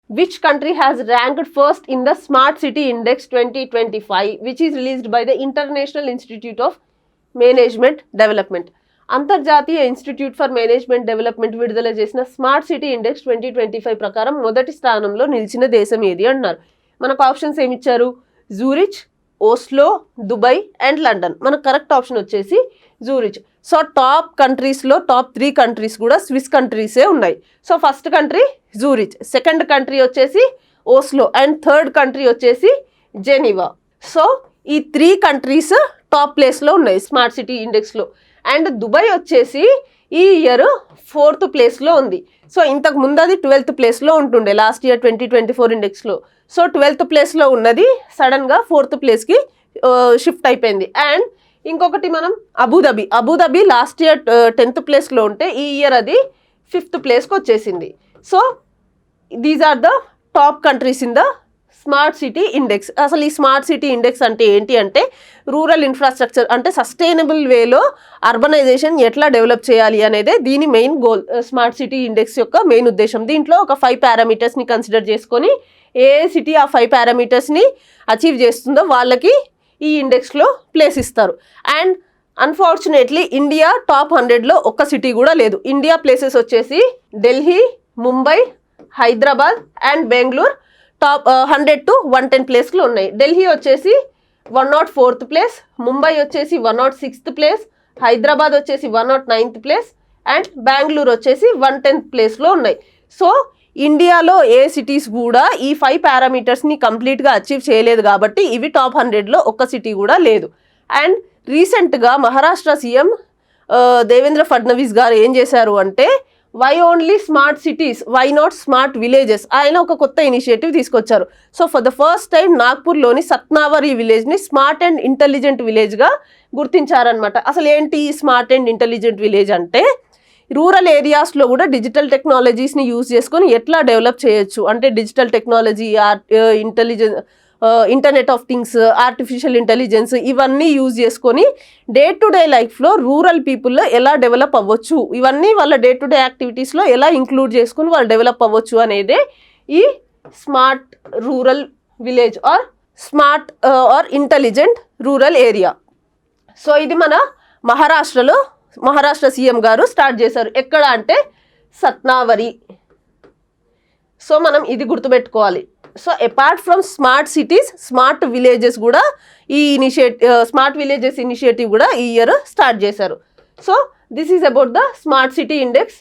Which country has ranked first in the Smart City Index 2025, which is released by the International Institute of Management Development? అంతర్జాతీయ institute for management development విడుదల చేసిన smart city index 2025 ప్రకారం మొదటి స్థానంలో నిలిచిన దేశం ఏది అన్నారు. మనకు ఆప్షన్స్ ఏమి ఇచ్చారు? Zurich, ఓస్లో, Dubai and London. మనకు కరెక్ట్ ఆప్షన్ వచ్చేసి జూరిచ్. సో టాప్ కంట్రీస్లో టాప్ 3 కంట్రీస్ కూడా స్విస్ కంట్రీసే ఉన్నాయి. So first country Zurich, second country వచ్చేసి ఓస్లో అండ్ థర్డ్ కంట్రీ వచ్చేసి జెనీవా. సో ఈ 3 కంట్రీస్ టాప్ ప్లేస్లో ఉన్నాయి స్మార్ట్ సిటీ ఇండెక్స్లో. అండ్ దుబాయ్ వచ్చేసి ఈ ఇయర్ 4th ప్లేస్లో ఉంది. సో ఇంతకు ముందు అది 12th ప్లేస్లో ఉంటుండే లాస్ట్ ఇయర్ 2024 ఇండెక్స్లో. సో 12th ప్లేస్లో ఉన్నది సడన్గా 4th ప్లేస్కి షిఫ్ట్ అయిపోయింది. అండ్ ఇంకొకటి మనం అబుదాబి లాస్ట్ ఇయర్ 10th ప్లేస్లో ఉంటే ఈ ఇయర్ అది 5th ప్లేస్కి వచ్చేసింది. So these are the top countries in the smart city index. అసలు ఈ స్మార్ట్ సిటీ ఇండెక్స్ అంటే ఏంటి అంటే రూరల్ ఇన్ఫ్రాస్ట్రక్చర్ అంటే సస్టైనబుల్ వేలో అర్బనైజేషన్ ఎట్లా డెవలప్ చేయాలి అనేదే దీని main goal. Smart city index యొక్క మెయిన్ ఉద్దేశం. దీంట్లో ఒక 5 పారామీటర్స్ని కన్సిడర్ చేసుకొని ఏ సిటీ ఆ 5 పారామీటర్స్ని అచీవ్ చేస్తుందో వాళ్ళకి ఈ ఇండెక్స్లో ప్లేస్ ఇస్తారు. అండ్ అన్ఫార్చునేట్లీ ఇండియా టాప్ 100లో ఒక్క సిటీ కూడా లేదు. ఇండియా ప్లేసెస్ వచ్చేసి Delhi, Mumbai, Hyderabad and Bengaluru top 100 to 110 ప్లేస్లో ఉన్నాయి. ఢిల్లీ వచ్చేసి 104th ప్లేస్, ముంబై వచ్చేసి 106th ప్లేస్, హైదరాబాద్ వచ్చేసి 109th ప్లేస్ అండ్ బెంగళూరు వచ్చేసి 110th ప్లేస్లో ఉన్నాయి. సో ఇండియాలో ఏ సిటీస్ కూడా ఈ 5 పారామీటర్స్ని కంప్లీట్గా అచీవ్ చేయలేదు కాబట్టి ఇవి టాప్ 100లో ఒక్క సిటీ కూడా లేదు. అండ్ రీసెంట్గా మహారాష్ట్ర సీఎం దేవేంద్ర ఫడ్నవీస్ గారు ఏం చేశారు అంటే why only smart cities, why not smart villages, ఆయన ఒక కొత్త ఇనిషియేటివ్ తీసుకొచ్చారు. So for the first time నాగ్పూర్లోని సత్నావరి విలేజ్ని స్మార్ట్ అండ్ ఇంటెలిజెంట్ విలేజ్గా గుర్తించారనమాట. అసలు ఏంటి స్మార్ట్ అండ్ ఇంటెలిజెంట్ విలేజ్ అంటే రూరల్ ఏరియాస్లో కూడా డిజిటల్ టెక్నాలజీస్ని యూజ్ చేసుకొని ఎట్లా డెవలప్ చేయొచ్చు అంటే digital technology, internet of things, artificial intelligence ఇవన్నీ యూజ్ చేసుకొని డే టు డే లైఫ్లో రూరల్ పీపుల్లో ఎలా డెవలప్ అవ్వచ్చు, ఇవన్నీ వాళ్ళ డే టు డే యాక్టివిటీస్లో ఎలా ఇంక్లూడ్ చేసుకుని వాళ్ళు డెవలప్ అవ్వచ్చు అనేదే ఈ smart rural village or smart or intelligent rural area. So ఇది మన మహారాష్ట్ర సీఎం గారు స్టార్ట్ చేశారు. ఎక్కడ అంటే సత్నావరి. సో మనం ఇది గుర్తుపెట్టుకోవాలి. So apart from smart cities, smart villages కూడా ఈ స్మార్ట్ విలేజెస్ ఇనిషియేటివ్ కూడా ఈ ఇయర్ స్టార్ట్ చేశారు. So this is about the smart city index.